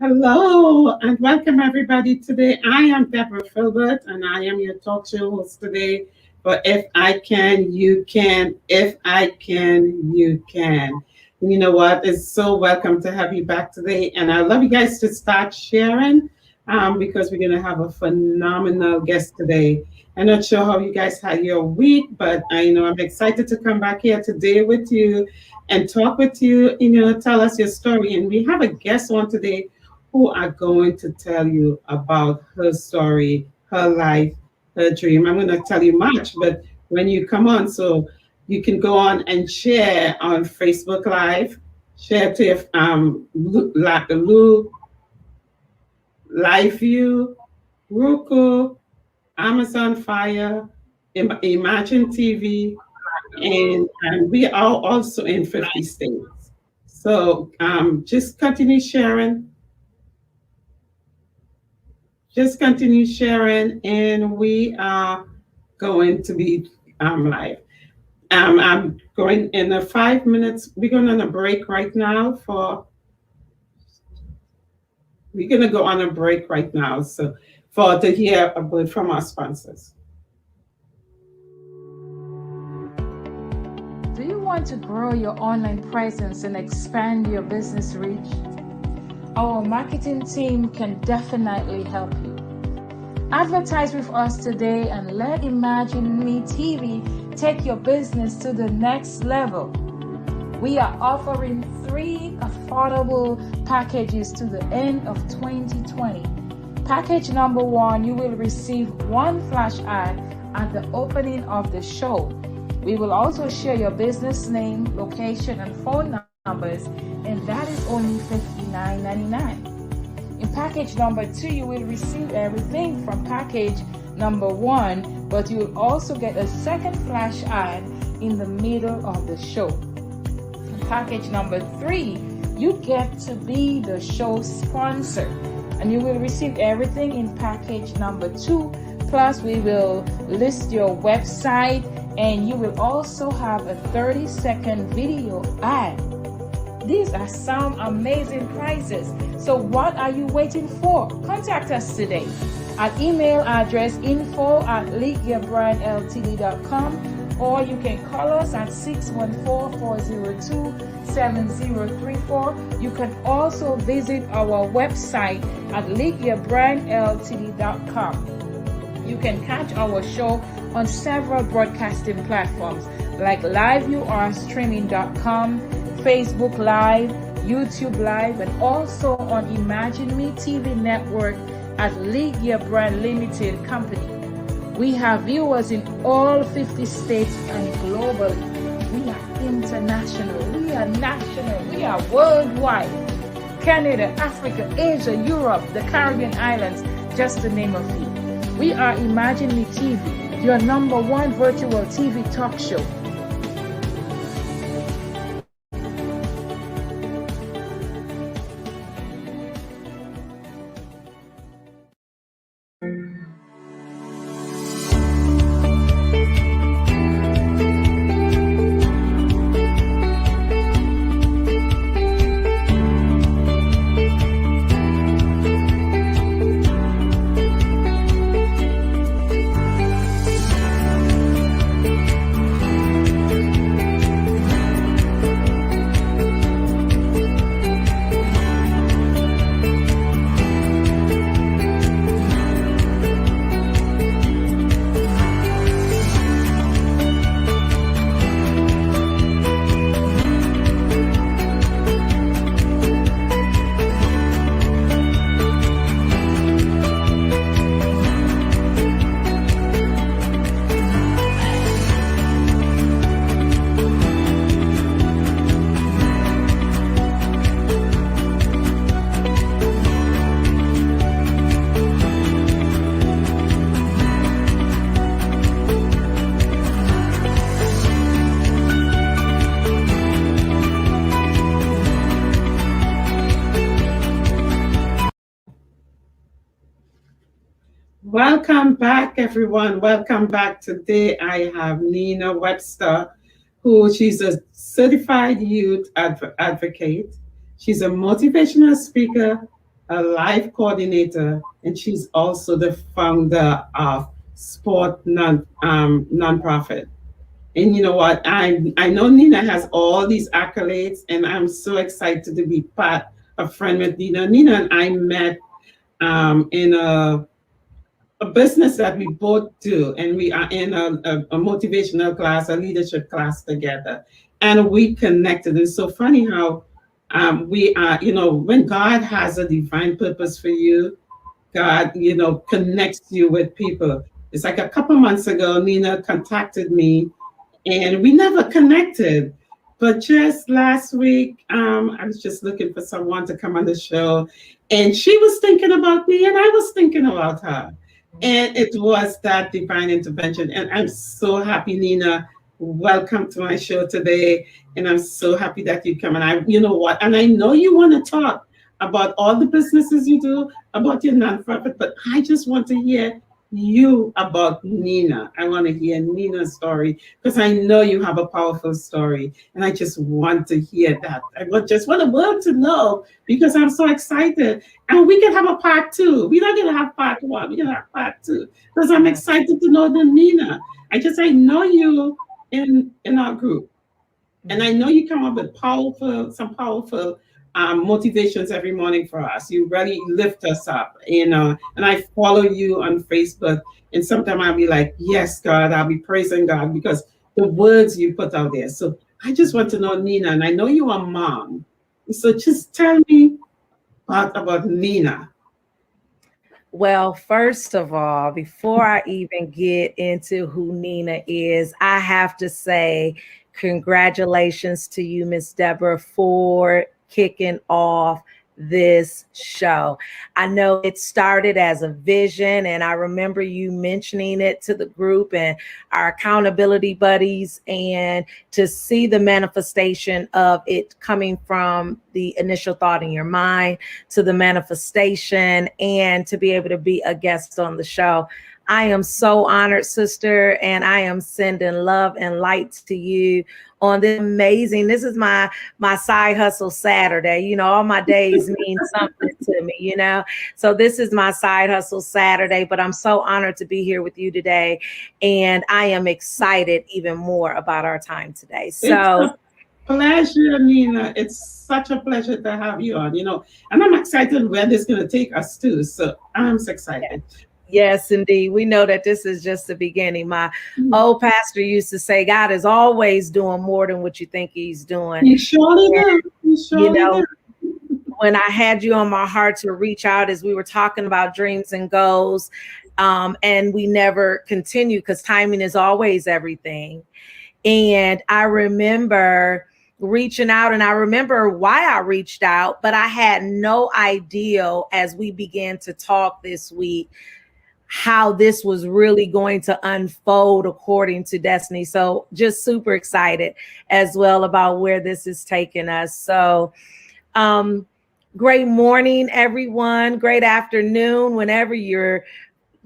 Hello and welcome everybody. Today I am Deborah Philbert and I am your talk show host today for If I Can, You Can. If I Can, You Can. You know what? It's so welcome to have you back today. And I love you guys to start sharing because we're going to have a phenomenal guest today. I'm not sure how you guys had your week, but I'm excited to come back here today with you and talk with you, tell us your story. And we have a guest on today who are going to tell you about her story, her life, her dream. I'm going to tell you much, but when you come on, so you can go on and share on Facebook Live, share to your Lou, Live View, Roku, Amazon Fire, Imagine TV, and we are also in 50 states. So just continue sharing. Just continue sharing, and we are going to be live. I'm going in 5 minutes. We're going on a break right now we're going to go on a break right now. So for to hear a word from our sponsors. Do you want to grow your online presence and expand your business reach? Our marketing team can definitely help you. Advertise with us today and let Imagine Me TV take your business to the next level. We are offering 3 affordable packages to the end of 2020. Package number 1, you will receive 1 flash ad at the opening of the show. We will also share your business name, location, and phone numbers, and that is only $59.99. In package number 2, you will receive everything from package number 1, but you will also get a second flash ad in the middle of the show. In package number 3, you get to be the show sponsor, and you will receive everything in package number 2, plus we will list your website, and you will also have a 30-second video ad. These are some amazing prices. So what are you waiting for? Contact us today at email address info@leagueyourbrandltd.com, or you can call us at 614-402-7034. You can also visit our website at leagueyourbrandltd.com. You can catch our show on several broadcasting platforms like liveuarstreaming.com, Facebook Live, YouTube Live, and also on Imagine Me TV network at League Your Brand Limited Company. We have viewers in all 50 states and globally. We are international, we are national, we are worldwide. Canada, Africa, Asia, Europe, the Caribbean islands, just to name a few. We are Imagine Me TV, your number 1 virtual TV talk show. Welcome back, everyone. Welcome back. Today I have Nina Webster, who she's a certified youth advocate. She's a motivational speaker, a life coordinator, and she's also the founder of Sport Nonprofit. And you know what? I know Nina has all these accolades, and I'm so excited to be part of friend with Nina. Nina and I met in a business that we both do, and we are in a motivational class, a leadership class together, and we connected. It's so funny how we are, when God has a divine purpose for you, God, connects you with people. It's like a couple months ago, Nina contacted me and we never connected. But just last week, I was just looking for someone to come on the show, and she was thinking about me, and I was thinking about her. And it was that divine intervention. And I'm so happy, Nina. Welcome to my show today. And I'm so happy that you come. And you know what? And I know you want to talk about all the businesses you do, about your nonprofit, but I just want to hear you about Nina. I want to hear Nina's story because I know you have a powerful story, and I just want to hear that. Just want the world to know because I'm so excited. And we can have a part two. We're not gonna have part one. We're gonna have part two because I'm excited to know the Nina. I know you in our group, and I know you come up with some powerful motivations every morning for us. You really lift us up, and I follow you on Facebook. And sometimes I'll be like, yes, God, I'll be praising God because the words you put out there. So I just want to know, Nina, and I know you're a mom. So just tell me about Nina. Well, first of all, before I even get into who Nina is, I have to say congratulations to you, Miss Deborah, for kicking off this show. I know it started as a vision, and I remember you mentioning it to the group and our accountability buddies, and to see the manifestation of it coming from the initial thought in your mind to the manifestation, and to be able to be a guest on the show. I am so honored, sister, and I am sending love and light to you on this amazing. This is my side hustle Saturday. All my days mean something to me, So this is my side hustle Saturday, but I'm so honored to be here with you today, and I am excited even more about our time today. So pleasure, Nina. It's such a pleasure to have you on, and I'm excited where this is going to take us to. So I'm so excited. Yes, indeed. We know that this is just the beginning. My old pastor used to say, God is always doing more than what you think he's doing. He surely does. When I had you on my heart to reach out as we were talking about dreams and goals, and we never continued because timing is always everything. And I remember reaching out, and I remember why I reached out, but I had no idea as we began to talk this week how this was really going to unfold according to destiny. So just super excited as well about where this is taking us. So great morning, everyone. Great afternoon, whenever you're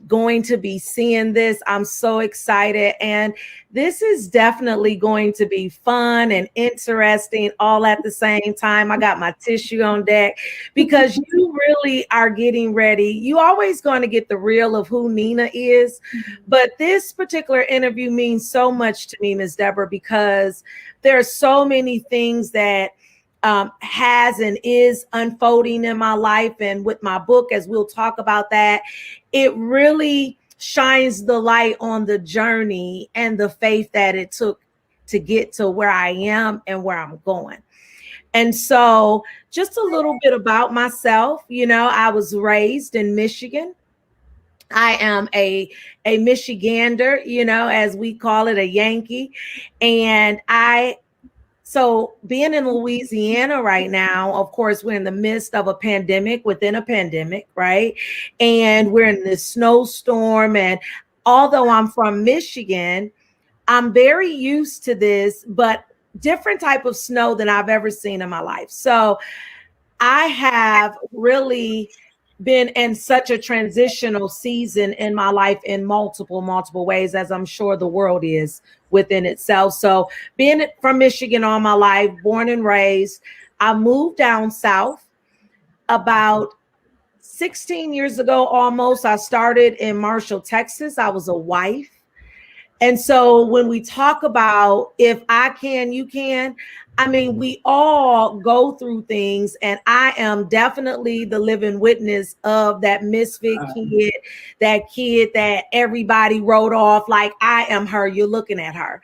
going to be seeing this. I'm so excited, and this is definitely going to be fun and interesting all at the same time. I got my tissue on deck because you really are getting ready. You always going to get the real of who Nina is, but this particular interview means so much to me, Ms. Deborah, because there are so many things that has and is unfolding in my life, and with my book, as we'll talk about that, it really shines the light on the journey and the faith that it took to get to where I am and where I'm going. And so just a little bit about myself. I was raised in Michigan. I am a Michigander, as we call it, a Yankee. And so being in Louisiana right now, of course, we're in the midst of a pandemic within a pandemic, right? And we're in this snowstorm. And although I'm from Michigan, I'm very used to this, but different type of snow than I've ever seen in my life. So I have really been in such a transitional season in my life in multiple ways, as I'm sure the world is within itself. So being from Michigan all my life, born and raised, I moved down south about 16 years ago, almost, I started in Marshall, Texas. I was a wife. And so when we talk about if I can, you can, I mean, we all go through things, and I am definitely the living witness of that misfit kid that everybody wrote off like, I am her, you're looking at her,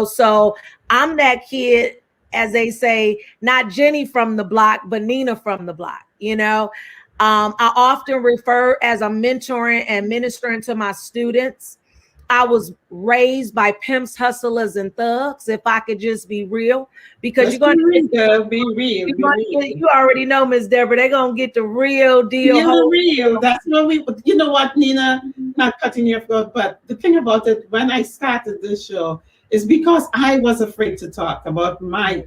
so I'm that kid, as they say, not Jenny from the block, but Nina from the block. I often refer, as I'm mentoring and ministering to my students, I was raised by pimps, hustlers, and thugs. If I could just be real, because you're going to be real. You already know, Miss Deborah, they're going to get the real deal. Real. That's what you know what, Nina, not cutting you off, but the thing about it, when I started this show, is because I was afraid to talk about my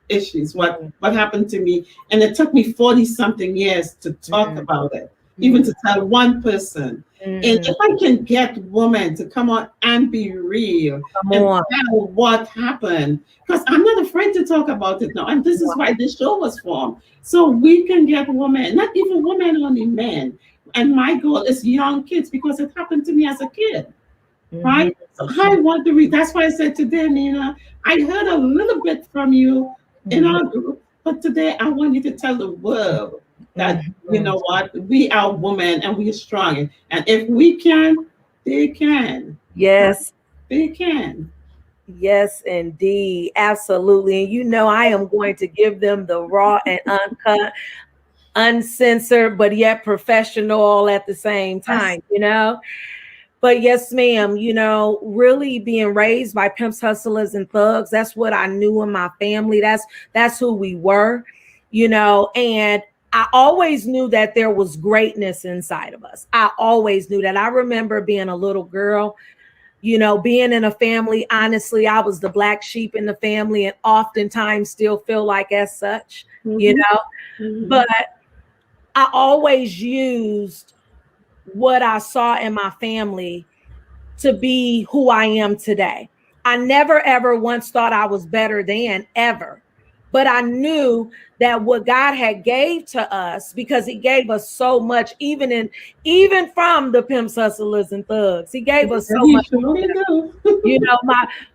issues, what happened to me. And it took me 40 something years to talk about it, even to tell one person. And if I can get women to come on and be real and tell what happened, because I'm not afraid to talk about it now. And this is why this show was formed. So we can get women, not even women, only men. And my goal is young kids, because it happened to me as a kid. Right? So I want to read. That's why I said today, Nina, I heard a little bit from you in our group, but today I want you to tell the world that, you know what, we are women and we are strong. And if we can, they can. Yes. They can. Yes, indeed. Absolutely. And I am going to give them the raw and uncut, uncensored, but yet professional all at the same time, But yes, ma'am, really being raised by pimps, hustlers, and thugs, that's what I knew in my family. That's who we were, and I always knew that there was greatness inside of us. I always knew that. I remember being a little girl, being in a family. Honestly, I was the black sheep in the family, and oftentimes still feel like as such, but I always used what I saw in my family to be who I am today. I never, ever once thought I was better than, ever. But I knew that what God had gave to us, because he gave us so much, even from the pimps, hustlers, and thugs, he gave us so much.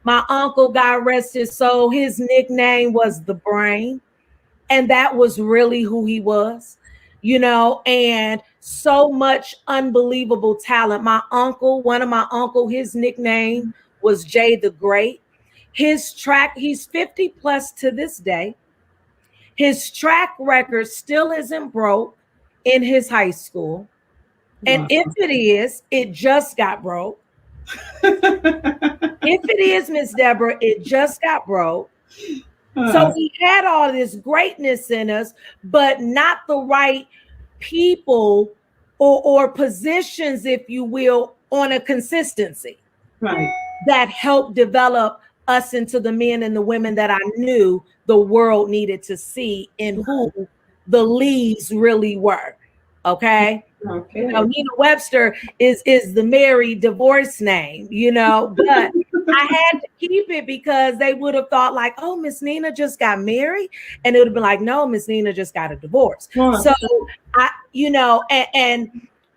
My uncle, God rest his soul, his nickname was the Brain. And that was really who he was, and so much unbelievable talent. One of my uncle, his nickname was Jay the Great. He's 50 plus to this day. His track record still isn't broke in his high school. And if it is, it just got broke. If it is, Miss Deborah, it just got broke. So we had all this greatness in us, but not the right people or positions, if you will, on a consistency. Right. That helped develop us into the men and the women that I knew the world needed to see, and who the Lees really were. Okay. Nina Webster is the married divorce name, but I had to keep it because they would have thought like, oh, Miss Nina just got married. And it would have been like, no, Miss Nina just got a divorce. So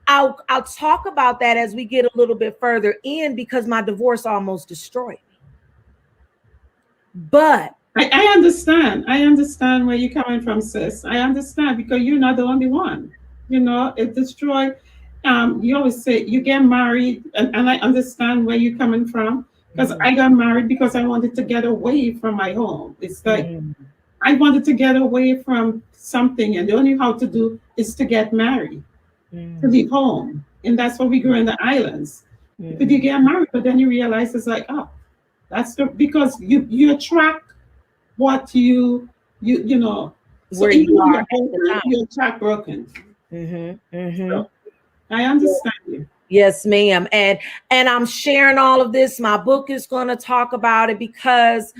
I'll talk about that as we get a little bit further in, because my divorce almost destroyed me. But I understand. I understand where you're coming from, sis. I understand, because you're not the only one. It destroyed. You always say you get married, and I understand where you're coming from, because I got married because I wanted to get away from my home. It's like I wanted to get away from something, and the only how to do is to get married, to leave home, and that's what we grew in the islands. But you get married, but then you realize it's like, oh, that's because you attract what you know. So where even you are at the time, you attract broken. So I understand you. Yes, ma'am. And I'm sharing all of this. My book is going to talk about it, because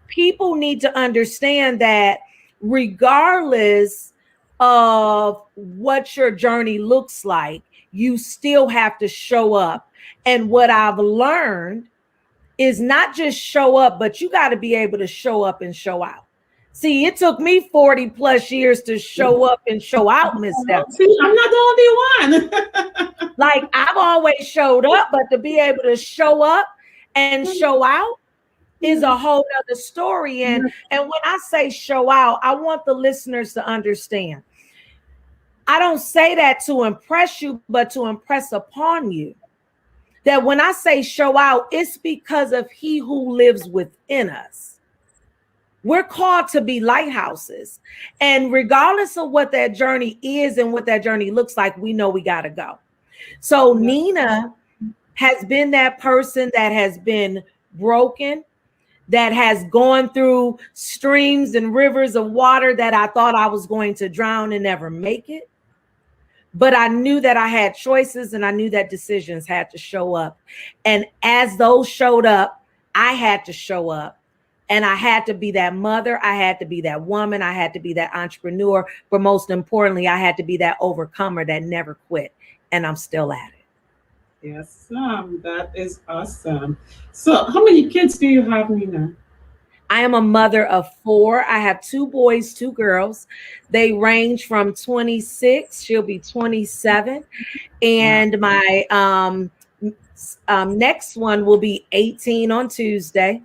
people need to understand that regardless of what your journey looks like, you still have to show up. And what I've learned is not just show up, but you got to be able to show up and show out. See, it took me 40 plus years to show up and show out, Miss Stephanie. See, I'm not the only one. Like, I've always showed up, but to be able to show up and show out is a whole other story. And when I say show out, I want the listeners to understand. I don't say that to impress you, but to impress upon you that when I say show out, it's because of He who lives within us. We're called to be lighthouses. And regardless of what that journey is and what that journey looks like, we know we got to go. So Nina has been that person that has been broken, that has gone through streams and rivers of water that I thought I was going to drown and never make it. But I knew that I had choices and I knew that decisions had to show up. And as those showed up, I had to show up. And I had to be that mother. I had to be that woman. I had to be that entrepreneur. But most importantly, I had to be that overcomer that never quit. And I'm still at it. Yes, that is awesome. So how many kids do you have, Nina? I am a mother of 4. I have 2 boys, 2 girls. They range from 26. She'll be 27. And my next one will be 18 on Tuesday.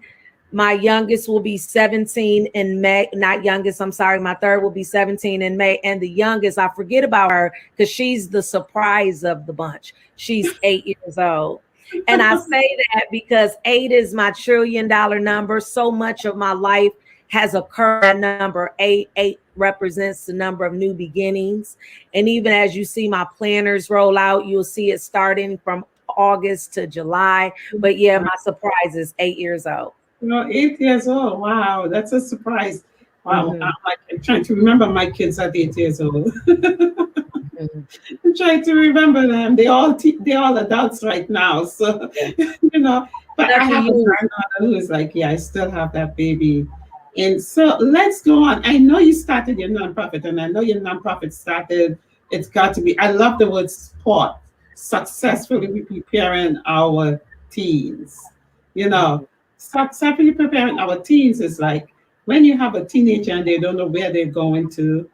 My youngest will be 17 in May. Not youngest, I'm sorry. My third will be 17 in May. And the youngest, I forget about her because she's the surprise of the bunch. She's 8 years old. And I say that because 8 is my $1 trillion number. So much of my life has occurred at number 8. 8 represents the number of new beginnings. And even as you see my planners roll out, you'll see it starting from August to July. But yeah, my surprise is 8 years old. 8 years old. Wow, that's a surprise. Wow, I'm trying to remember my kids at 8 years old. I'm trying to remember them. They all adults right now. So but I have a granddaughter who is like, yeah, I still have that baby. And so let's go on. I know you started your nonprofit, and I know your nonprofit started. It's got to be. I love the word sport. Successfully preparing our teens. Successfully preparing our teens is like when you have a teenager and they don't know where they're going to,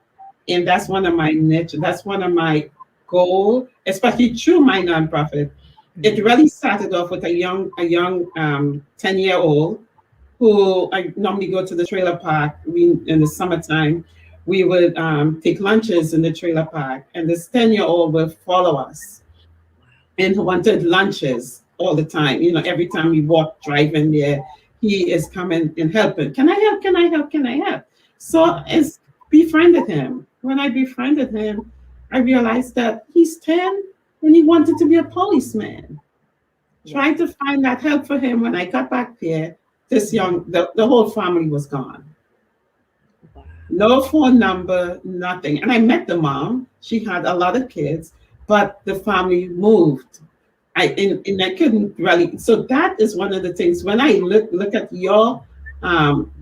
and that's one of my niche. That's one of my goals, especially through my nonprofit. It really started off with a young 10-year-old who I normally go to the trailer park. In the summertime, we would take lunches in the trailer park, and this 10-year-old would follow us and wanted lunches all the time. Every time we walk driving there, he is coming and helping. Can I help? Can I help? Can I help? So it's befriended him. When I befriended him, I realized that he's 10 and he wanted to be a policeman. Trying to find that help for him. When I got back there, the whole family was gone. No phone number, nothing. And I met the mom. She had a lot of kids, but the family moved. I couldn't really. So that is one of the things. When I look at your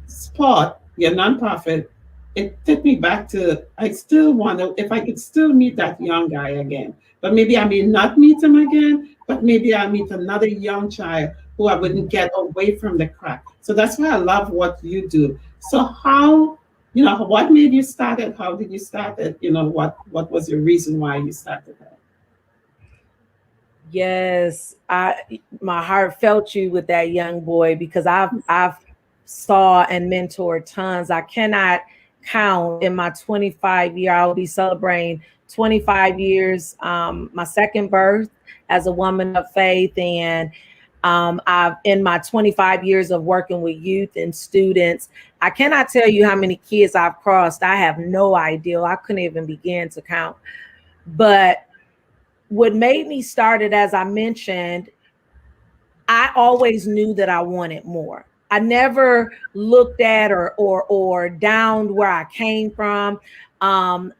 sport, your nonprofit, it took me back to. I still want to. If I could still meet that young guy again, but maybe I may not meet him again. But maybe I'll meet another young child who I wouldn't get away from the crack. So that's why I love what you do. So how? What made you start it? How did you start it? What was your reason why you started it? Yes, my heart felt you with that young boy because I've saw and mentored tons. I cannot count in my 25 year. I'll be celebrating 25 years, my second birth as a woman of faith, and I've in my 25 years of working with youth and students. I cannot tell you how many kids I've crossed. I have no idea. I couldn't even begin to count. But what made me start it, as I mentioned, I always knew that I wanted more. I never looked at or downed where I came from. I'm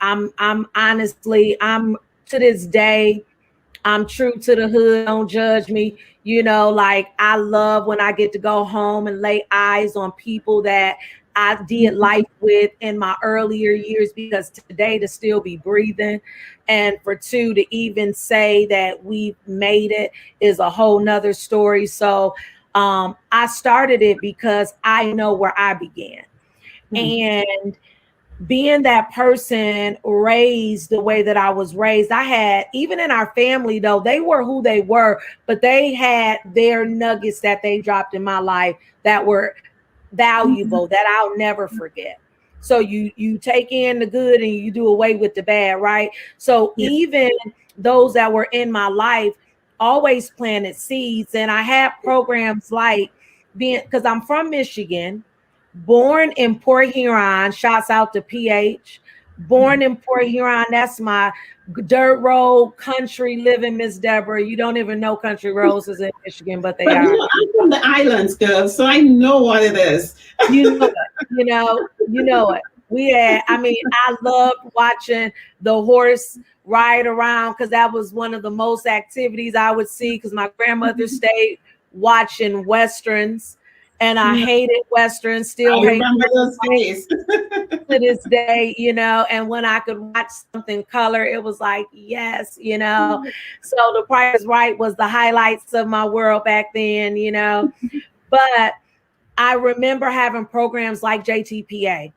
honestly, I'm to this day, I'm true to the hood. Don't judge me. I love when I get to go home and lay eyes on people that I did life with in my earlier years, because today to still be breathing and for two to even say that we've made it is a whole nother story. So I started it because I know where I began. And being that person raised the way that I was raised, I had, even in our family though, they were who they were, but they had their nuggets that they dropped in my life that were valuable, that I'll never forget. So you take in the good and you do away with the bad, right? So even those that were in my life always planted seeds. And I had programs like being, because I'm from Michigan, born in Port Huron, shouts out to PH, born in Port Huron. That's my dirt road country living, Miss Deborah. You don't even know country roads is in Michigan, but they are. I'm from the islands, girl, so I know what it is. You know it. You know it. I loved watching the horse ride around because that was one of the most activities I would see because my grandmother stayed watching Westerns. And I hated Westerns, still hate those days to this day, and when I could watch something color, it was like, yes, So The Price is Right was the highlights of my world back then, But I remember having programs like JTPA,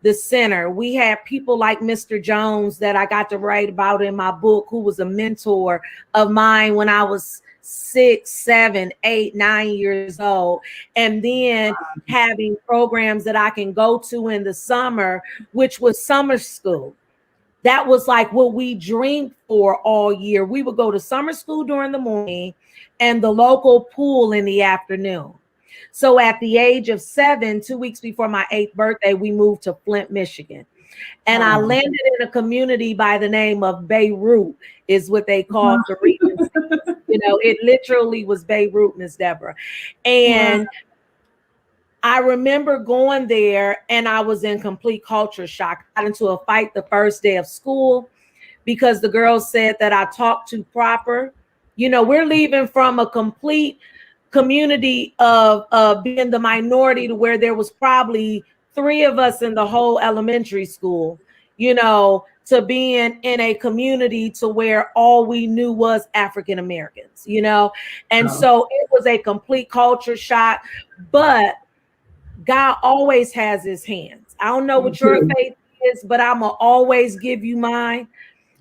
the center. We had people like Mr. Jones that I got to write about in my book, who was a mentor of mine when I was 6, 7, 8, 9 years old. And then having programs that I can go to in the summer, which was summer school. That was like what we dreamed for all year. We would go to summer school during the morning and the local pool in the afternoon. So at the age of 7, 2 weeks before my 8th birthday, we moved to Flint, Michigan. And I landed in a community by the name of Beirut, is what they called the Regency. It literally was Beirut, Miss Deborah. And I remember going there and I was in complete culture shock. I got into a fight the first day of school because the girls said that I talked too proper. We're leaving from a complete community of being the minority to where there was probably 3 of us in the whole elementary school, to being in a community to where all we knew was African Americans, and so it was a complete culture shock. But God always has his hands. I don't know what your faith is, but I'm gonna always give you mine.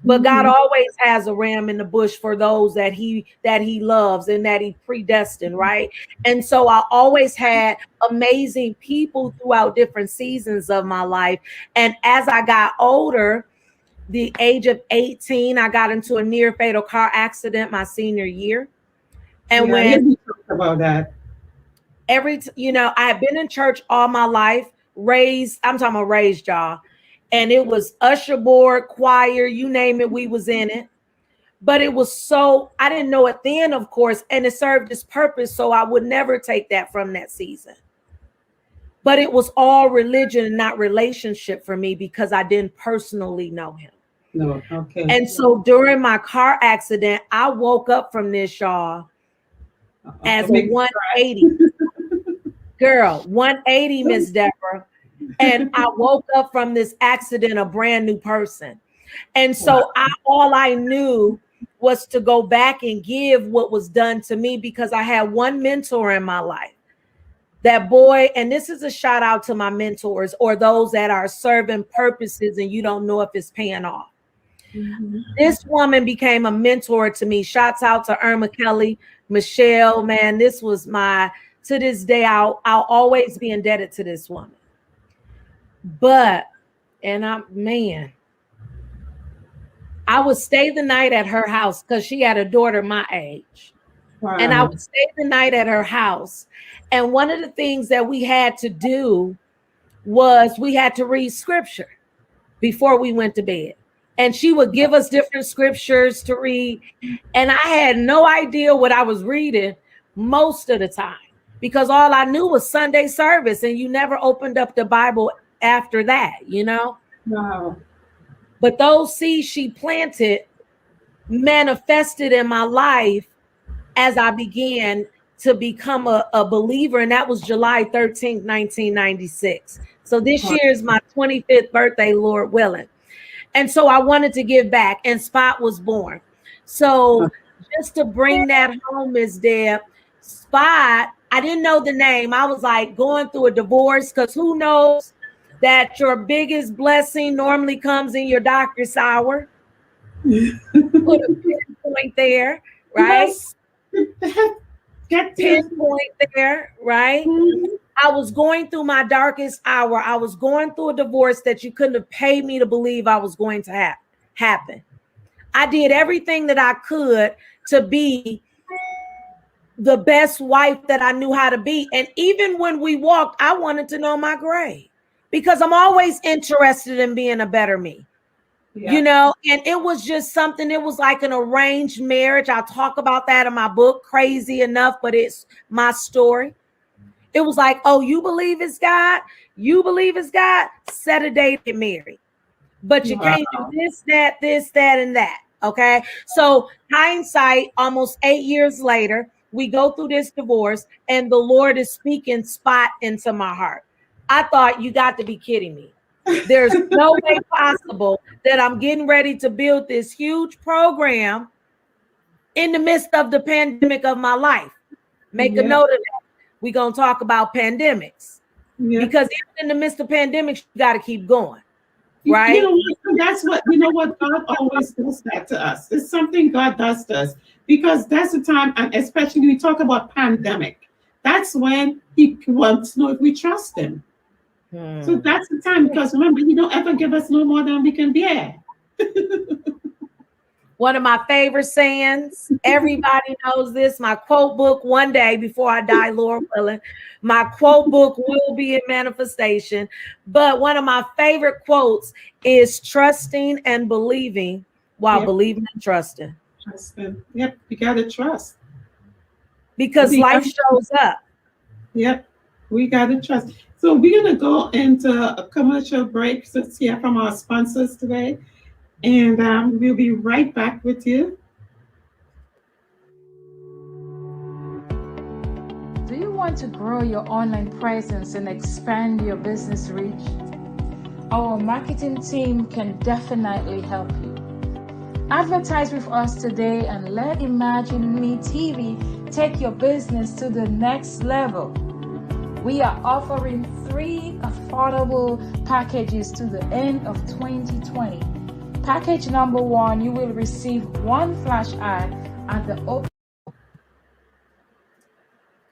But God always has a ram in the bush for those that he loves and that he predestined, right? And so I always had amazing people throughout different seasons of my life. And as I got older, the age of 18, I got into a near fatal car accident my senior year. And when you talk about that, I had been in church all my life, I'm talking about raised, y'all. And it was usher board, choir, you name it, we was in it. But it was I didn't know it then, of course, and it served its purpose, so I would never take that from that season. But it was all religion and not relationship for me because I didn't personally know him. No, okay. And so during my car accident, I woke up from this, y'all, as a 180. Girl, 180, Miss Deborah. And I woke up from this accident a brand new person. And so all I knew was to go back and give what was done to me because I had one mentor in my life. That boy, and this is a shout out to my mentors or those that are serving purposes and you don't know if it's paying off. This woman became a mentor to me. Shouts out to Irma Kelly, Michelle, man. This was to this day, I'll always be indebted to this woman. But, I would stay the night at her house because she had a daughter my age. Wow. And I would stay the night at her house. And one of the things that we had to do was we had to read scripture before we went to bed. And she would give us different scriptures to read. And I had no idea what I was reading most of the time because all I knew was Sunday service and you never opened up the Bible after that, Wow. But those seeds she planted manifested in my life as I began to become a believer. And that was July 13th, 1996. So this year is my 25th birthday, Lord willing. And so I wanted to give back and Spot was born. So just to bring that home, Ms. Deb, Spot, I didn't know the name. I was like going through a divorce because who knows that your biggest blessing normally comes in your darkest hour. Put a pinpoint there, right? Yes. Get to. Pinpoint there, right? I was going through my darkest hour. I was going through a divorce that you couldn't have paid me to believe I was going to happen. I did everything that I could to be the best wife that I knew how to be. And even when we walked, I wanted to know my grade because I'm always interested in being a better me. Yeah. You know, and it was just something, it was like an arranged marriage. I'll talk about that in my book, Crazy Enough, but it's my story. It was like, oh, you believe it's God? You believe it's God? Set a date, get married. But you can't do this, that, and that. Okay. So hindsight, almost 8 years later, we go through this divorce and the Lord is speaking spot into my heart. I thought, you got to be kidding me. There's no way possible that I'm getting ready to build this huge program in the midst of the pandemic of my life. Make a note of that. We're going to talk about pandemics because even in the midst of pandemics, you got to keep going. Right. You know what? That's what, you know what? God always does that to us. It's something God does to us because that's the time, and especially when we talk about pandemic, that's when he wants to know if we trust him. So that's the time, because remember, he don't ever give us no more than we can bear. One of my favorite sayings, everybody knows this, my quote book, one day before I die, Lord willing, my quote book will be in manifestation. But one of my favorite quotes is trusting and believing while believing and trusting. Trusting. Yep, you got to trust. Because life shows up. Yep, we got to trust. So we're going to go into a commercial break to hear from our sponsors today. And we'll be right back with you. Do you want to grow your online presence and expand your business reach? Our marketing team can definitely help you. Advertise with us today and let Imagine Me TV take your business to the next level. We are offering 3 affordable packages to the end of 2020. Package number 1, you will receive 1 flash ad at the open.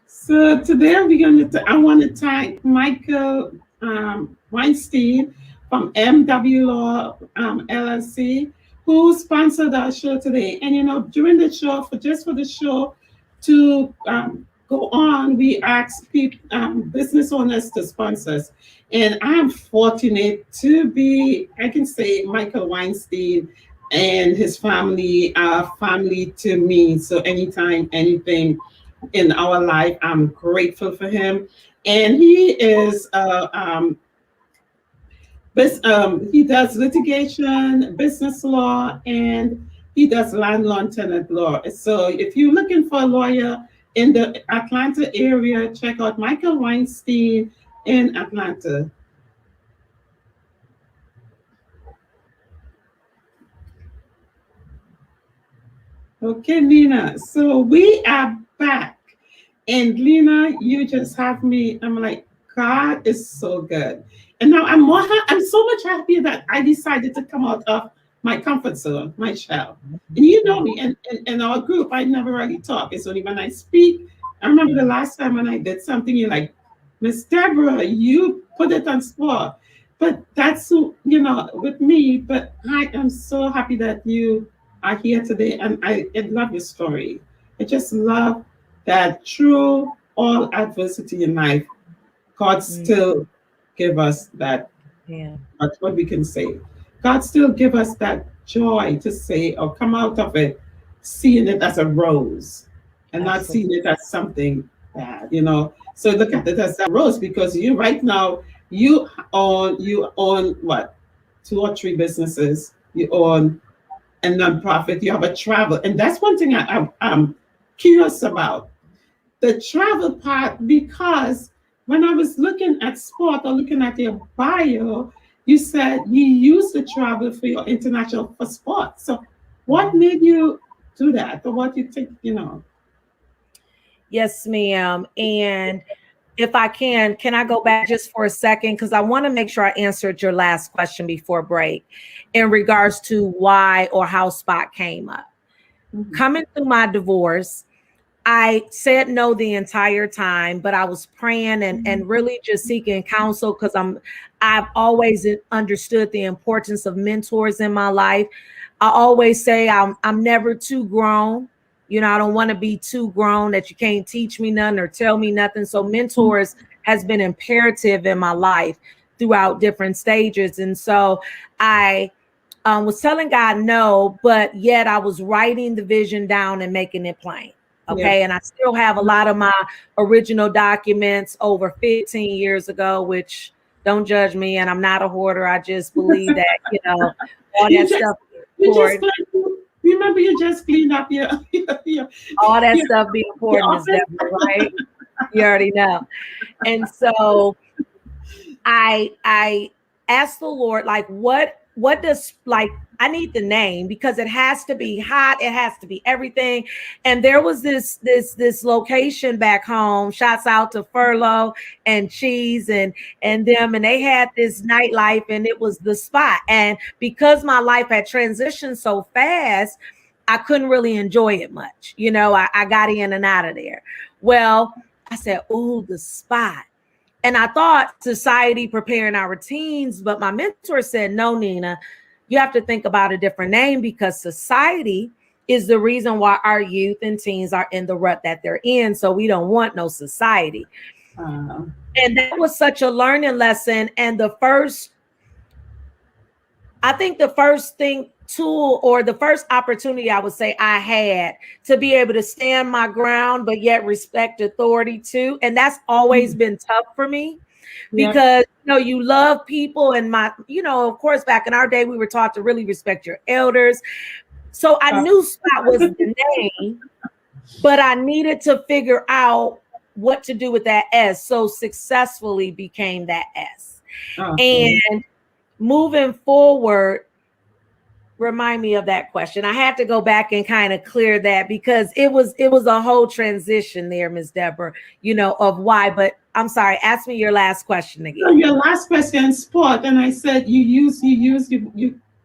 So today I want to thank Michael Weinstein from MW Law LLC, who sponsored our show today. And you know, during the show, for the show to go on, we asked people, business owners to sponsor us. And I'm fortunate to be, I can say, Michael Weinstein and his family are family to me. So anytime, anything in our life, I'm grateful for him. And he is, he does litigation, business law, and he does landlord tenant law. So if you're looking for a lawyer in the Atlanta area, check out Michael Weinstein in Atlanta. Okay, Lena. So we are back. And Lena, you just have me. I'm like, God is so good. And now I'm so much happier that I decided to come out of my comfort zone, my shell. And you know me, in our group, I never really talk. It's only when I speak. I remember the last time when I did something, you're like, Miss Deborah, you put it on spot. But that's, you know, with me. But I am so happy that you are here today. And I love your story. I just love that through all adversity in life, God still give us that. Yeah. That's what we can say. God still give us that joy to say or come out of it, seeing it as a rose and not seeing it as something bad, you know. So look at it as a rose, because you right now you own what, 2 or 3 businesses, you own a nonprofit, you have a travel, and that's one thing I'm curious about, the travel part, because when I was looking at sport or looking at your bio, you said you used to travel for your international for sport. So what made you do that? Or what you think, you know? Yes, ma'am. And if I can I go back just for a second? Because I want to make sure I answered your last question before break in regards to why or how Spot came up. Mm-hmm. Coming through my divorce, I said no the entire time, but I was praying and really just seeking counsel because I've always understood the importance of mentors in my life. I always say I'm never too grown. You know, I don't want to be too grown that you can't teach me nothing or tell me nothing. So mentors has been imperative in my life throughout different stages. And so I was telling God no, but yet I was writing the vision down and making it plain. Okay. Yeah. And I still have a lot of my original documents over 15 years ago, which don't judge me. And I'm not a hoarder. I just believe that, all that stuff. Remember, you just cleaned up your all that stuff be important, Deborah, right? You already know. And so I asked the Lord, like, what does, like, I need the name because it has to be hot. It has to be everything. And there was this location back home. Shouts out to Furlough and Cheese and them. And they had this nightlife and it was the Spot. And because my life had transitioned so fast, I couldn't really enjoy it much. I got in and out of there. Well, I said, ooh, the Spot. And I thought society preparing our teens, but my mentor said, no, Nina, you have to think about a different name because society is the reason why our youth and teens are in the rut that they're in. So we don't want no society. And that was such a learning lesson. And the first tool or the first opportunity I would say I had to be able to stand my ground, but yet respect authority too. And that's always been tough for me because, you love people and of course, back in our day, we were taught to really respect your elders. So I knew Spot was the name, but I needed to figure out what to do with that S. So successfully became that S. And moving forward, remind me of that question. I had to go back and kind of clear that because it was a whole transition there, Ms. Deborah, of why. But I'm sorry, ask me your last question again. So your last question, sport, and I said you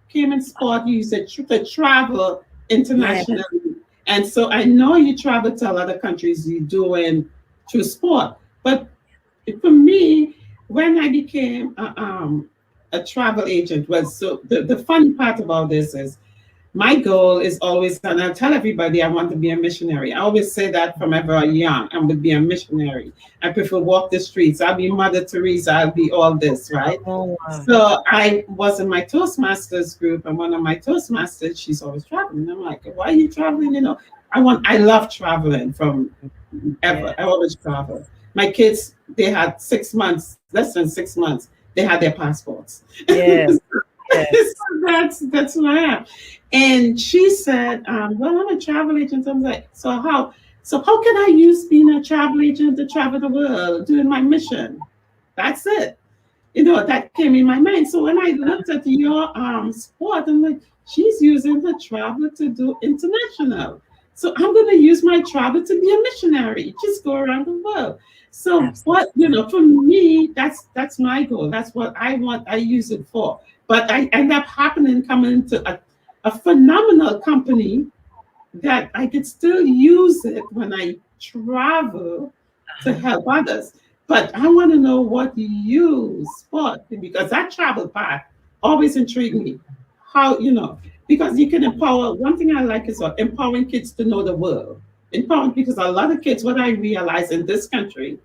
came in sport. You used it to travel internationally, and so I know you travel to a lot of countries. You doing through sport, but for me, when I became a travel agent was the fun part about this is my goal is always, and I tell everybody I want to be a missionary. I always say that from ever young, I would be a missionary. I prefer walk the streets. I'll be Mother Teresa. I'll be all this, right? Oh, wow. So I was in my Toastmasters group, and one of my Toastmasters, she's always traveling. I'm like, why are you traveling? I love traveling from ever. I always travel. My kids, they had 6 months, less than 6 months. They had their passports. Yes. So that's who I am. And she said, well, I'm a travel agent. I was like, so how can I use being a travel agent to travel the world, doing my mission? That's it. That came in my mind. So when I looked at your sport, I'm like, she's using her travel to do international. So I'm going to use my travel to be a missionary, just go around the world. So absolutely. For me, that's my goal. That's what I want. I use it for. But I end up coming into a phenomenal company that I could still use it when I travel to help others. But I want to know what you use for, because that travel part always intrigued me. How, because you can empower. One thing I like is empowering kids to know the world. Because a lot of kids, what I realize in this country,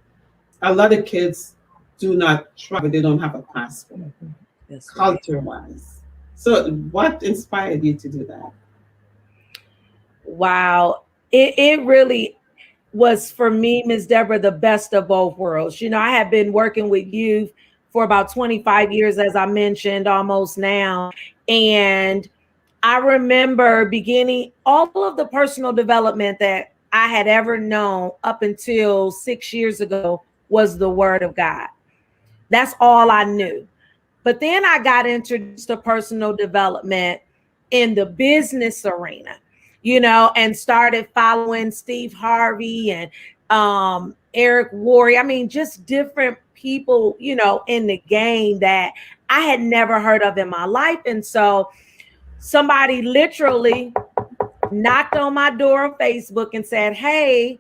a lot of kids do not travel. They don't have a passport, culture-wise. So what inspired you to do that? Wow. It really was, for me, Ms. Deborah, the best of both worlds. I have been working with youth for about 25 years, as I mentioned, almost now. And I remember beginning all of the personal development that I had ever known up until 6 years ago was the Word of God. That's all I knew. But then I got introduced to personal development in the business arena, and started following Steve Harvey and Eric Worre. I mean, just different people, you know, in the game that I had never heard of in my life. And so somebody literally knocked on my door on Facebook and said, hey,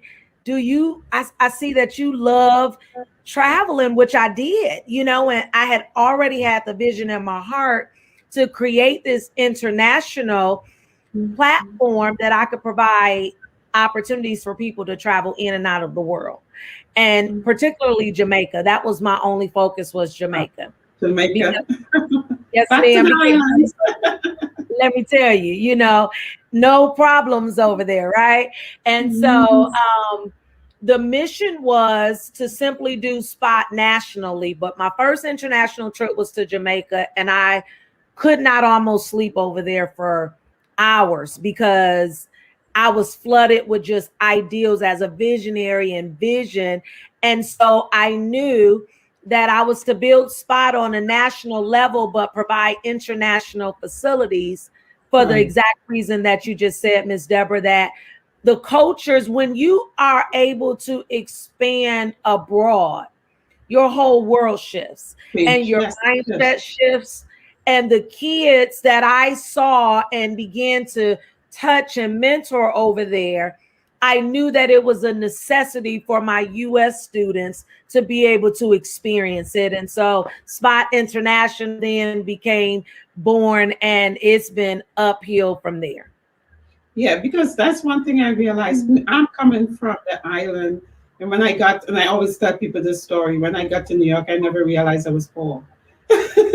I see that you love traveling, which I did, you know, and I had already had the vision in my heart to create this international platform that I could provide opportunities for people to travel in and out of the world. And particularly Jamaica. That was my only focus, was Jamaica. Jamaica. Yes, ma'am. Let me tell you, you know, no problems over there, right? And so the mission was to simply do spot nationally, but my first international trip was to Jamaica, and I could not almost sleep over there for hours because I was flooded with just ideals as a visionary and vision. And so I knew that I was to build Spot on a national level, but provide international facilities for the exact reason that you just said, Ms. Deborah, that the cultures, when you are able to expand abroad, your whole world shifts and your mindset shifts. And the kids that I saw and began to touch and mentor over there, I knew that it was a necessity for my US students to be able to experience it. And so Spot International then became born, and it's been uphill from there. Yeah, because that's one thing I realized. I'm coming from the island, and and I always tell people this story, when I got to New York, I never realized I was poor.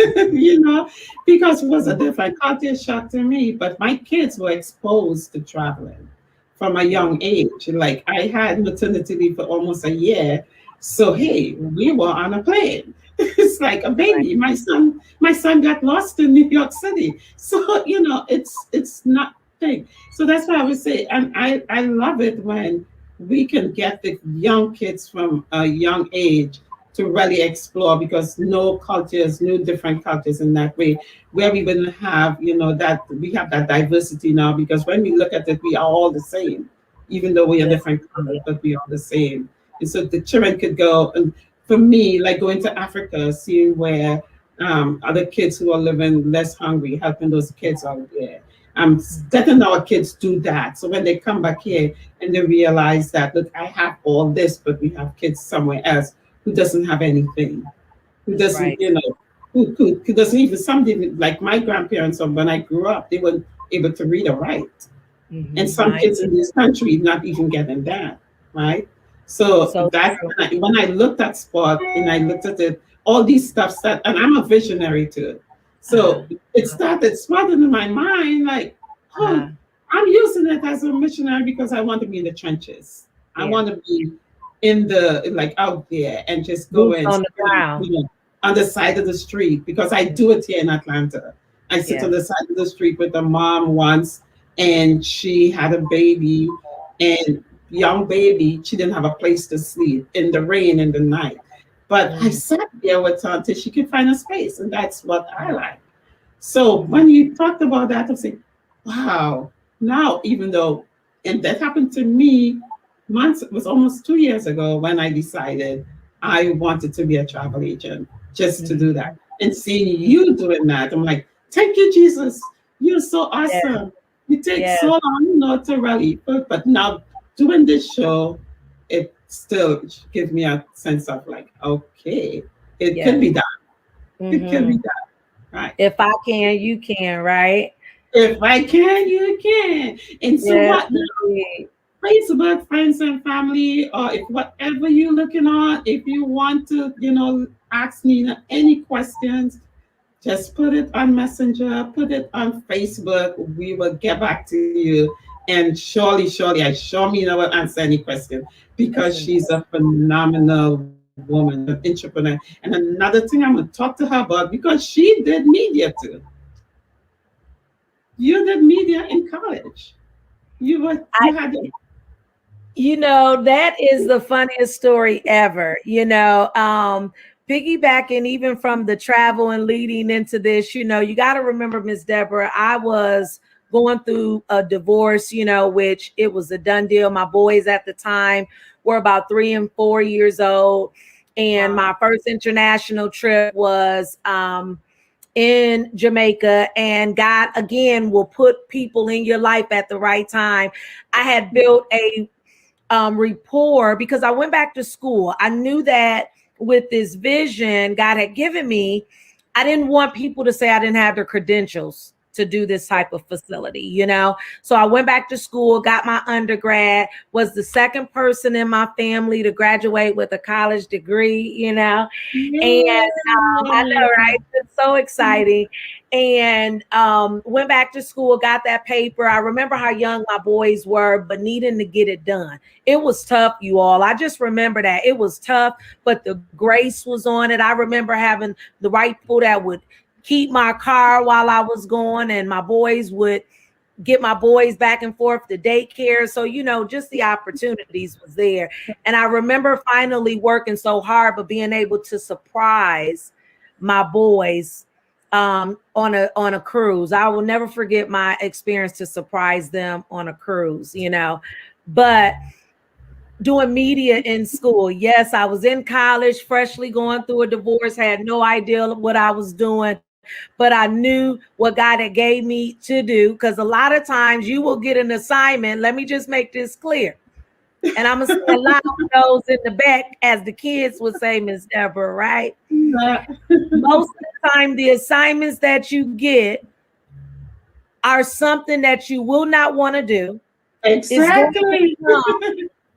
You know, because it was a different culture shock to me, but my kids were exposed to traveling from a young age. Like, I had maternity leave for almost a year. So, hey, we were on a plane. It's like a baby. My son got lost in New York City. So, you know, it's not thing. So that's why I would say, and I love it when we can get the young kids from a young age to really explore, because no different cultures in that way, where we wouldn't have, you know, that we have that diversity now, because when we look at it, we are all the same, even though we are different colors, but we are the same. And so the children could go, and for me, like going to Africa, seeing where other kids who are living less hungry, helping those kids out there. Letting our kids do that. So when they come back here and they realize that, look, I have all this, but we have kids somewhere else who doesn't have anything, who doesn't, you know, who doesn't even, somebody like my grandparents, when I grew up, they weren't able to read or write. And some kids in this country not even getting that, right? So that when I looked at Sport and I looked at it, all these stuff that, and I'm a visionary too. So it started sprouting in my mind, like, oh, I'm using it as a missionary because I want to be in the trenches. I want to be in the, like, out there and just go in on the ground, you know, on the side of the street, because I do it here in Atlanta. I sit on the side of the street with a mom once, and she had a baby, and young baby, she didn't have a place to sleep in the rain in the night. But I sat there with her until she could find a space, and that's what I like. So when you talked about that, I was like, wow. Now, even though, and that happened to me it was almost 2 years ago when I decided I wanted to be a travel agent, just to do that. And seeing you doing that, I'm like, thank you, Jesus. You're so awesome. You take so long, you know, to rally. But now doing this show, it still gives me a sense of like, okay, it can be done. It can be done. Right. If I can, you can, right? If I can, you can. And so what now? Facebook, friends and family, or if whatever you're looking at, if you want to, you know, ask Nina any questions, just put it on Messenger, put it on Facebook. We will get back to you. And surely, Nina will answer any question, because she's a phenomenal woman, an entrepreneur. And another thing I'm going to talk to her about, because she did media too. You did media in college. You know, that is the funniest story ever. You know, piggybacking even from the travel and leading into this, you know, you got to remember, Miss Deborah, I was going through a divorce, you know, which it was a done deal. My boys at the time were about 3 and 4 years old. And my first international trip was in Jamaica, and God again will put people in your life at the right time. I had built a rapport because I went back to school. I knew that with this vision God had given me, I didn't want people to say I didn't have the credentials to do this type of facility, you know? So I went back to school, got my undergrad, was the second person in my family to graduate with a college degree, you know? And I know, right? It's so exciting. And went back to school, got that paper. I remember how young my boys were, but needing to get it done. It was tough, you all. I just remember that it was tough, but the grace was on it. I remember having the right people that would keep my car while I was going, and my boys would get my boys back and forth to daycare. So, you know, just the opportunities was there. And I remember finally working so hard, but being able to surprise my boys on a cruise. I will never forget my experience to surprise them on a cruise, you know. But doing media in school, yes, I was in college, freshly going through a divorce, had no idea what I was doing, but I knew what God had gave me to do, because a lot of times you will get an assignment. Let me just make this clear. And I'm going to say a lot of those in the back, as the kids would say, Miss Deborah, right? Most of the time, the assignments that you get are something that you will not want to do. Exactly.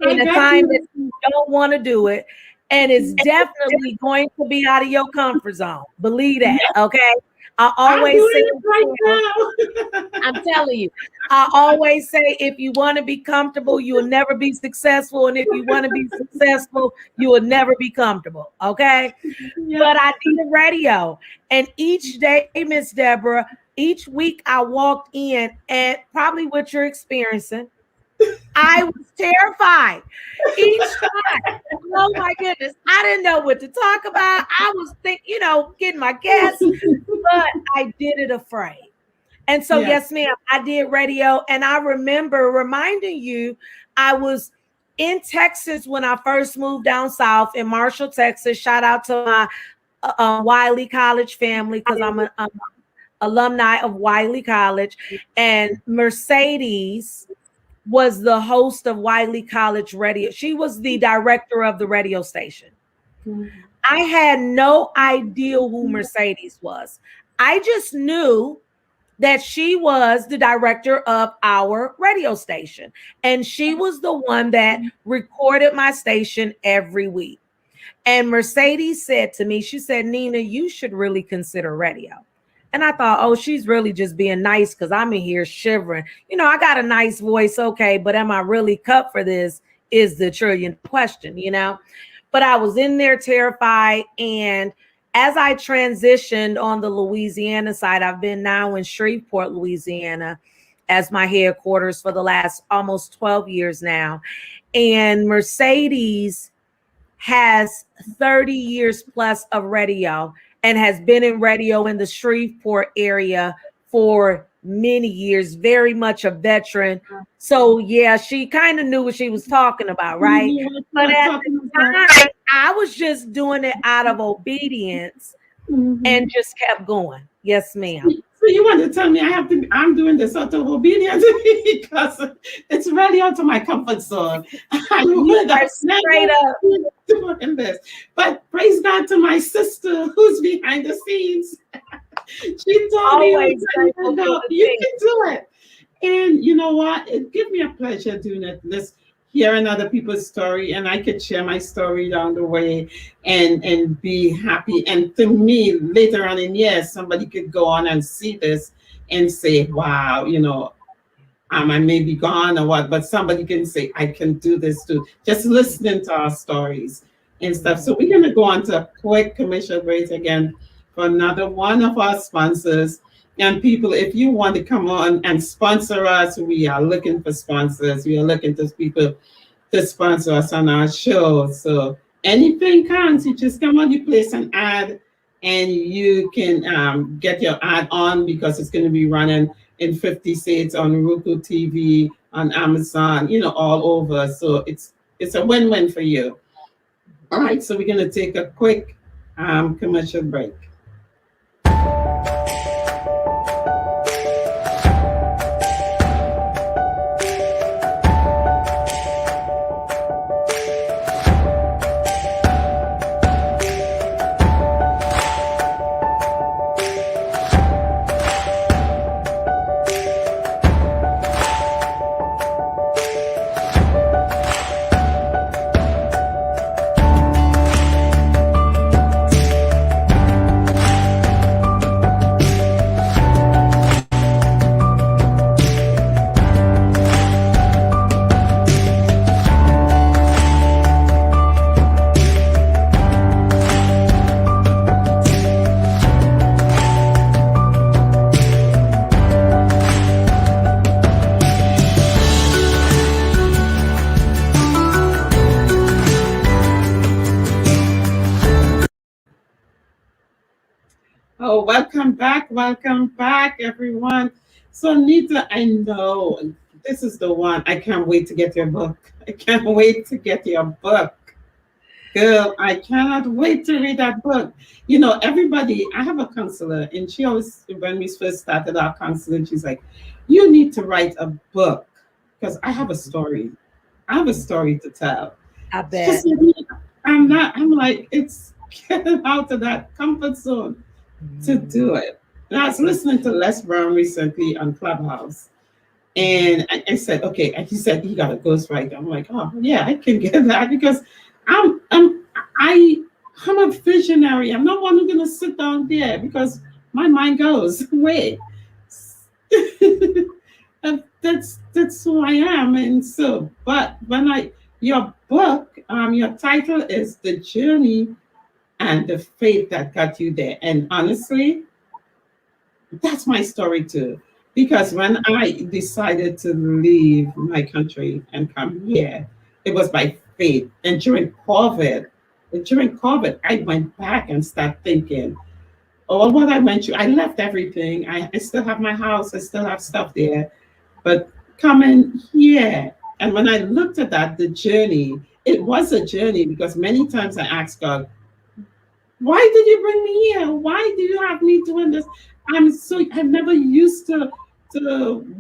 In a time that you don't want to do it. And it's definitely going to be out of your comfort zone. Believe that, okay? I always say it right now. I'm telling you, I always say, if you want to be comfortable, you will never be successful. And if you want to be successful, you will never be comfortable. Okay. Yeah. But I did a radio. And each day, Miss Deborah, each week I walked in, and probably what you're experiencing, I was terrified each time. Oh my goodness. I didn't know what to talk about. I was thinking, you know, getting my guests, but I did it afraid. And so, yes, ma'am, I did radio. And I remember reminding you, I was in Texas when I first moved down south in Marshall, Texas. Shout out to my Wiley College family, because I'm an alumni of Wiley College. And Mercedes was the host of Wiley College Radio. She was the director of the radio station. Mm-hmm. I had no idea who Mercedes was. I just knew that she was the director of our radio station. And she was the one that recorded my station every week. And Mercedes said to me, she said, Nina, you should really consider radio. And I thought, oh, she's really just being nice because I'm in here shivering. You know, I got a nice voice, okay, but am I really cut for this is the trillion question, you know? But I was in there terrified. And as I transitioned on the Louisiana side, I've been now in Shreveport, Louisiana, as my headquarters for the last almost 12 years now. And Mercedes has 30 years plus of radio, and has been in radio in the Shreveport area for many years, very much a veteran. So yeah, she kind of knew what she was talking about, right? But at the time, I was just doing it out of obedience and just kept going. Yes, ma'am. So you want to tell me I'm doing this out of obedience because it's really out of my comfort zone. You are straight up doing this. But praise God to my sister who's behind the scenes. She told me, you can do it. And you know what? It gives me a pleasure doing it. Hearing other people's story, and I could share my story down the way and be happy. And to me, later on in years, somebody could go on and see this and say, wow, you know, I may be gone or what, but somebody can say, I can do this too. Just listening to our stories and stuff. So we're going to go on to a quick commercial break again for another one of our sponsors. And people, if you want to come on and sponsor us, we are looking for sponsors. We are looking for people to sponsor us on our show. So anything counts. You just come on, you place an ad, and you can get your ad on, because it's going to be running in 50 states on Roku TV, on Amazon, you know, all over. So it's It's a win-win for you. All right, so we're going to take a quick commercial break. Oh, welcome back, everyone. So, Nita, I know this is the one. I can't wait to get your book. I can't wait to get your book. Girl, I cannot wait to read that book. You know, everybody, I have a counselor, and she always, when we first started our counseling, she's like, you need to write a book because I have a story. I have a story to tell. I It's bet. just, I'm like, it's getting out of that comfort zone to do it. And I was listening to Les Brown recently on Clubhouse, and I said, okay. And he said he got a ghostwriter. I'm like, oh yeah, I can get that because I'm I'm I I'm a visionary. I'm not one who's gonna sit down there because my mind goes, wait. And that's who I am. And so, but when I your book, your title is The Journey and the Faith That Got You There. And honestly, that's my story too. Because when I decided to leave my country and come here, it was by faith. And during COVID, I went back and started thinking, oh, what I went through, I left everything. I still have my house, I still have stuff there. But coming here, and when I looked at that, the journey, it was a journey because many times I asked God, why did you bring me here? Why do you have me doing this? I'm never used to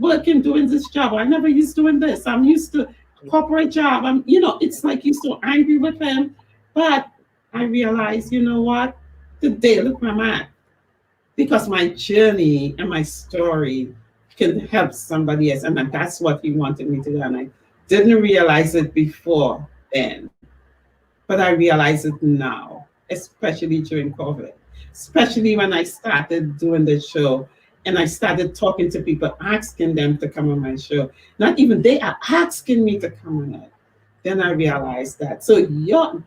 working doing this job. I never used doing this. I'm used to corporate job. It's like you're so angry with him. But I realized, you know what? Today, look where I'm at. Because my journey and my story can help somebody else. And that's what he wanted me to do. And I didn't realize it before then. But I realize it now, especially during COVID, especially when I started doing the show and I started talking to people, asking them to come on my show. Not even they are asking me to come on it. Then I realized that. So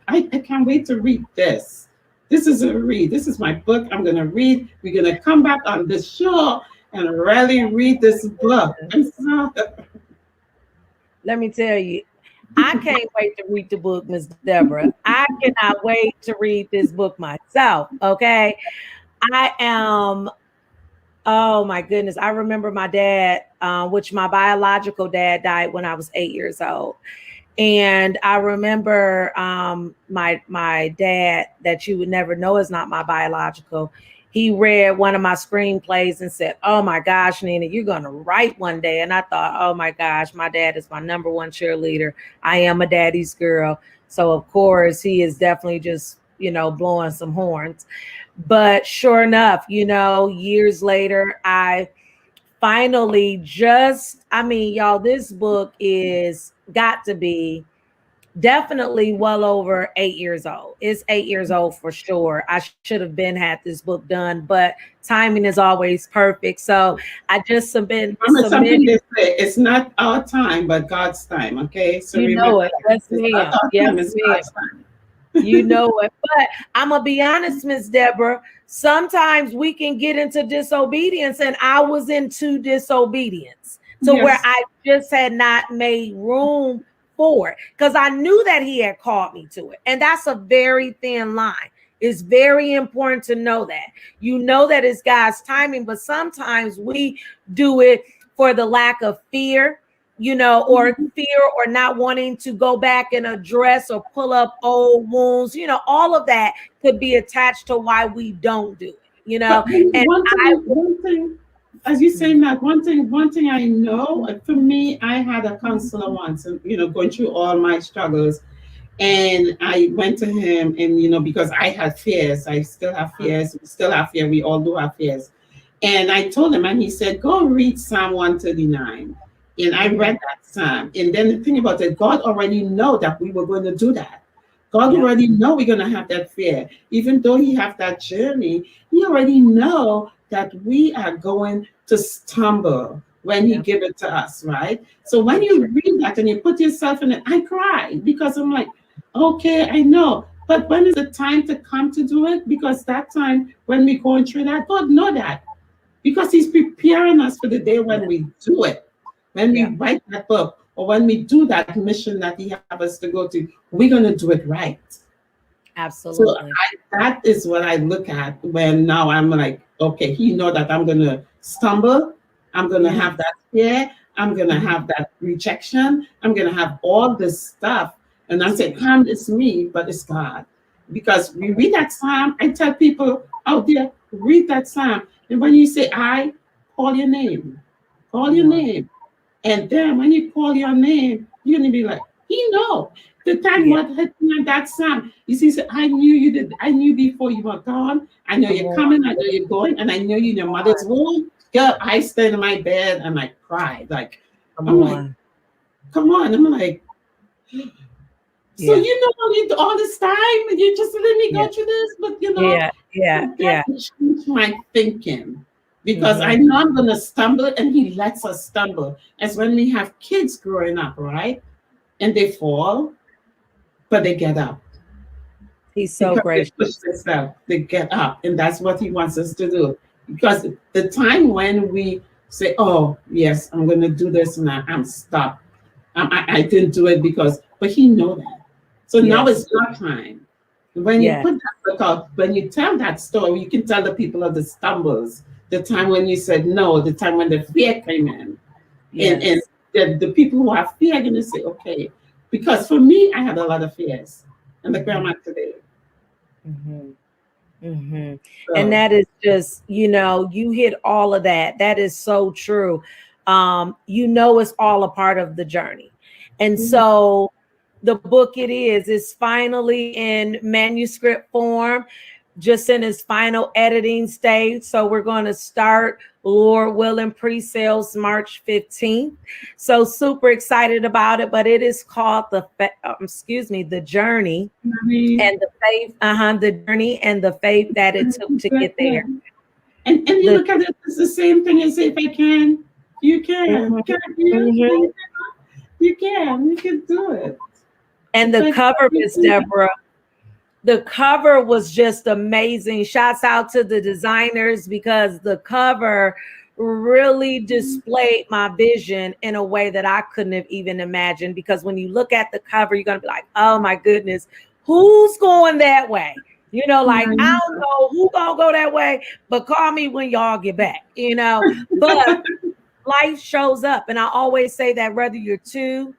I can't wait to read this. This is a read. This is my book. I'm going to read. We're going to come back on this show and really read this book. Let me tell you, I can't wait to read the book, Miss Deborah. I cannot wait to read this book myself. Okay. I am, oh my goodness. I remember my dad, which my biological dad died when I was 8 years old. And I remember my dad, that you would never know is not my biological. He read one of my screenplays and said, oh my gosh, Nina, you're going to write one day. And I thought, oh my gosh, my dad is my number one cheerleader. I am a daddy's girl. So of course he is definitely just, blowing some horns. But sure enough, years later, I finally y'all, this book is got to be definitely well over 8 years old. It's 8 years old for sure. I should have had this book done, but timing is always perfect. So I just submitted. Something they say, it's not our time, but God's time. Okay, so you know it. Yes, ma'am. Yes, ma'am. You know it. But I'm gonna be honest, Miss Deborah. Sometimes we can get into disobedience, and I was into disobedience to where I just had not made room for it because I knew that he had called me to it. And that's a very thin line. It's very important to know that. You know that it's God's timing, but sometimes we do it for the lack of fear. or fear or not wanting to go back and address or pull up old wounds, all of that could be attached to why we don't do it, But and one thing, as you say, Matt, one thing I know, for me, I had a counselor once, and going through all my struggles, and I went to him, and because I had fears, I still have fears, we still have fear, we all do have fears, and I told him, and he said, "Go read Psalm 139." And I read that psalm, and then the thing about it, God already know that we were going to do that. God already know we're going to have that fear. Even though he have that journey, he already know that we are going to stumble when he give it to us, right? So when you read that and you put yourself in it, I cry because I'm like, okay, I know. But when is the time to come to do it? Because that time when we're going through that, God know that. Because he's preparing us for the day when we do it. When we write that book or when we do that mission that he have us to go to, we're going to do it right. Absolutely. So that is what I look at when now I'm like, okay, he know that I'm going to stumble. I'm going to have that fear. I'm going to have that rejection. I'm going to have all this stuff. And I say, it's me, but it's God. Because we read that psalm, I tell people out there, read that psalm. And when you say, I, call your name. Call your name. And then when you call your name, you're going to be like, he know. The time what hit me on that psalm, you see, so I knew you did. I knew before you were gone. I know you're coming. I know you're going. And I know you in your mother's womb. Girl, I stand in my bed and I cried. Like, I'm like, come on. I'm like, so you know all this time and you just let me go through this, but change my thinking. Because I know I'm going to stumble, and he lets us stumble. As when we have kids growing up, right? And they fall, but they get up. He's so gracious. They push themselves, they get up, and that's what he wants us to do. Because the time when we say, oh, yes, I'm going to do this, and I'm stopped. I didn't do it but he knows that. So now it's your time. When you put that book out, when you tell that story, you can tell the people of the stumbles, the time when you said no, the time when the fear came in. And the people who have fear are going to say, okay, because for me, I had a lot of fears. And the grandma today. So. And that is just, you hit all of that. That is so true. It's all a part of the journey. And so the book is finally in manuscript form, just in its final editing stage. So we're going to start, Lord willing, pre-sales March 15th. So super excited about it, but it is called the journey and the faith, the journey and the faith that it took to get there. And you look at it, it's the same thing as if I can, you can. You can do it. And the cover, Miss Deborah, the cover was just amazing. Shouts out to the designers, because the cover really displayed my vision in a way that I couldn't have even imagined. Because when you look at the cover, you're going to be like, oh my goodness, who's going that way? I don't know who's going to go that way, but call me when y'all get back, but life shows up. And I always say that whether you're 2,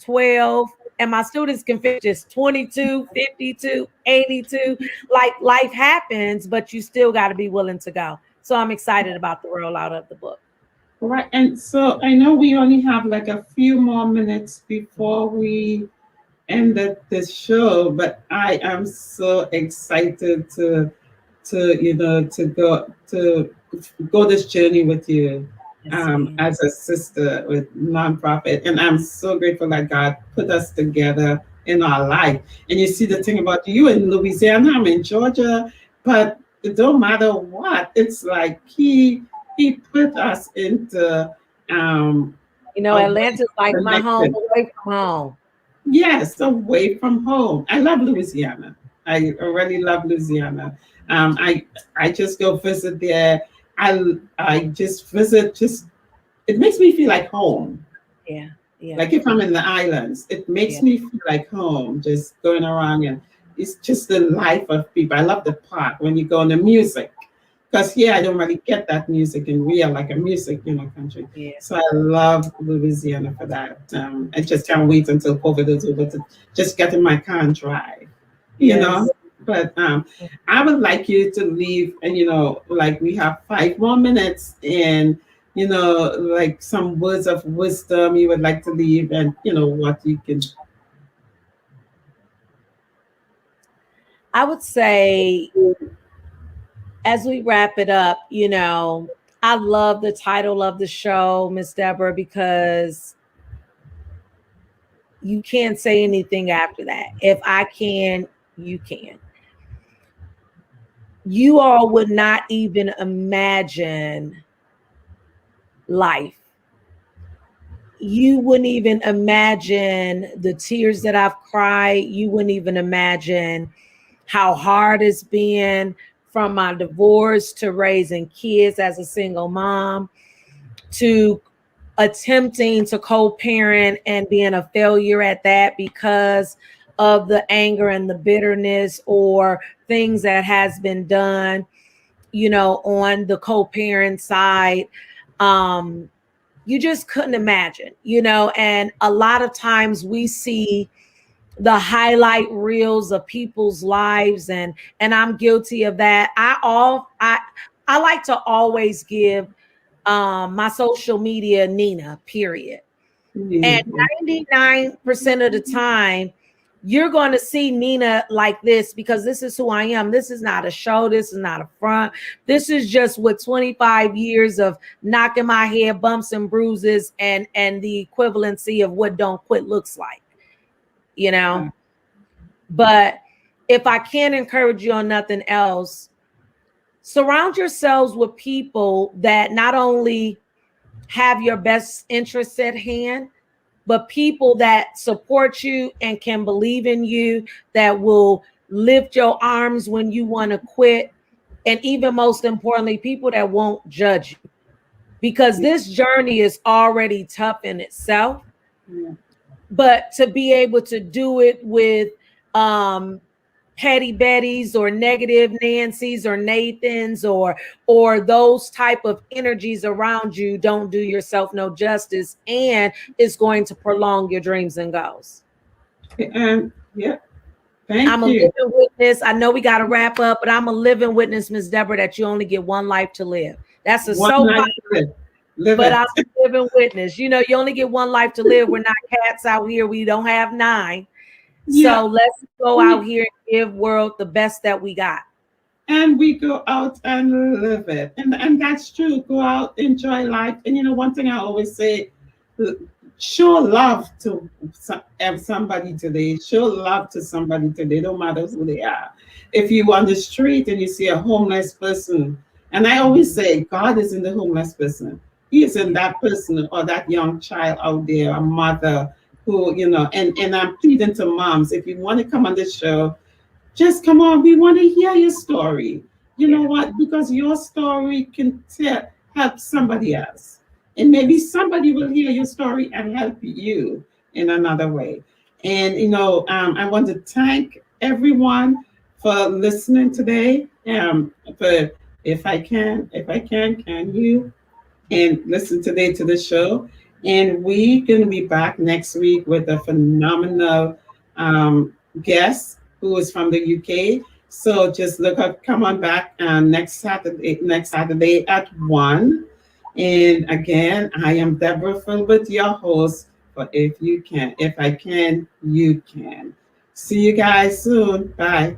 12, and my students can fit just 22, 52, 82. Like life happens, but you still got to be willing to go. So I'm excited about the rollout of the book. Right. And so I know we only have like a few more minutes before we end the show, but I am so excited to go this journey with you. As a sister with nonprofit, and I'm so grateful that God put us together in our life. And you see the thing about you in Louisiana, I'm in Georgia, but it don't matter what. It's like he put us into Atlanta's like my home away from home. Yes, away from home. I love Louisiana. I really love Louisiana. I just go visit there. I just visit, it makes me feel like home. Yeah. Like if I'm in the islands, it makes me feel like home, just going around, and it's just the life of people. I love the park when you go on the music. because here I don't really get that music in real, like a music, country. Yeah. So I love Louisiana for that. I just can't wait until COVID is over to just get in my car and drive, you know. Yes. But I would like you to leave, and like we have 5 more minutes, and like some words of wisdom you would like to leave, and what you can. I would say, as we wrap it up, I love the title of the show, Miss Deborah, because you can't say anything after that. If I can, you can. You all would not even imagine life. You wouldn't even imagine the tears that I've cried. You wouldn't even imagine how hard it's been, from my divorce to raising kids as a single mom to attempting to co-parent and being a failure at that because of the anger and the bitterness or things that has been done, on the co-parent side. You just couldn't imagine, and a lot of times we see the highlight reels of people's lives, and I'm guilty of that. I like to always give my social media Nina, period. And 99% of the time, you're going to see Nina like this because this is who I am. This is not a show. This is not a front. This is just what 25 years of knocking my head, bumps and bruises, and the equivalency of what don't quit looks like. But if I can't encourage you on nothing else, surround yourselves with people that not only have your best interests at hand, but people that support you and can believe in you, that will lift your arms when you want to quit. And even most importantly, people that won't judge you, because this journey is already tough in itself. Yeah. But to be able to do it with petty Bettys or negative Nancys or Nathans or those type of energies around you, don't do yourself no justice, and it's going to prolong your dreams and goals. And yeah, I'm a living witness. I know we got to wrap up, but I'm a living witness, Ms. Deborah, that you only get one life to live. That's a but I'm a living witness. You only get one life to live. We're not cats out here. We don't have 9. Yeah. So let's go out here and give world the best that we got. And we go out and live it. And that's true. Go out, enjoy life. And one thing I always say, show love to somebody today. Show love to somebody today, no matter who they are. If you're on the street and you see a homeless person, and I always say, God is in the homeless person. He is in that person or that young child out there, a mother who, and I'm pleading to moms, if you want to come on this show, just come on. We want to hear your story. You know what? Because your story can help somebody else. And maybe somebody will hear your story and help you in another way. And, I want to thank everyone for listening today. For if I can you? And listen today to the show. And we're going to be back next week with a phenomenal guest who is from the UK. So just come on back next Saturday at 1. And again, I am Deborah Philbert, your host for If I Can, You Can. See you guys soon. Bye.